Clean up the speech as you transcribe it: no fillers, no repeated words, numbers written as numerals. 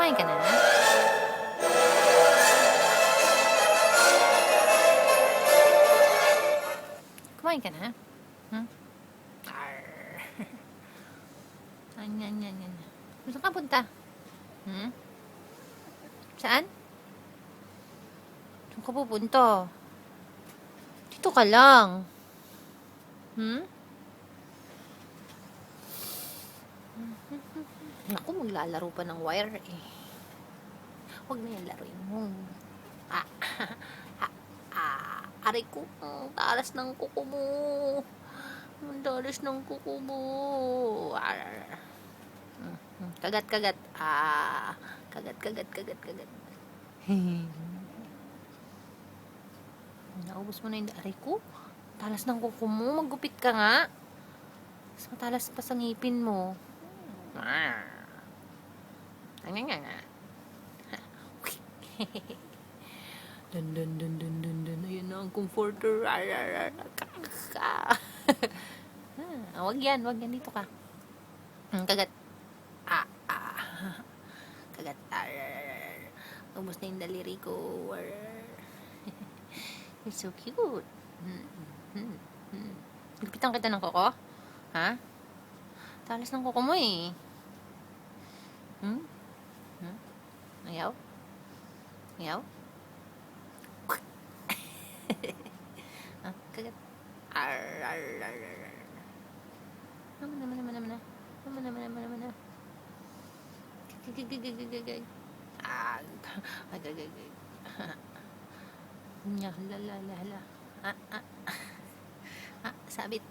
Kumain ka na? Kumain ka na? Hmm? Arr. Yan. Saan ka punta? Hmm? Saan? Saan ka pupunta? Dito ka lang. Hmm? Naku, maglalaro pa ng wire eh. Huwag na yan laruin mo. Aray ko, ang talas ng kuko mo. Ang talas ng kuko mo. Kagat. Kagat. Naubos mo na yung aray ko. Talas ng kuko mo. Maggupit ka nga. Mas matalas pa sa ngipin mo. Dun. Ayun na ang comforter. Wag yan. Dito ka. Kagat. Kagat. Ubus na yung daliri ko. You're so cute. Gupitan kita ng kuko? Ha? Talas ng kuko mo eh. Ayaw? Kagat. Naman na. Gagagagagagag. Hala. Sabit.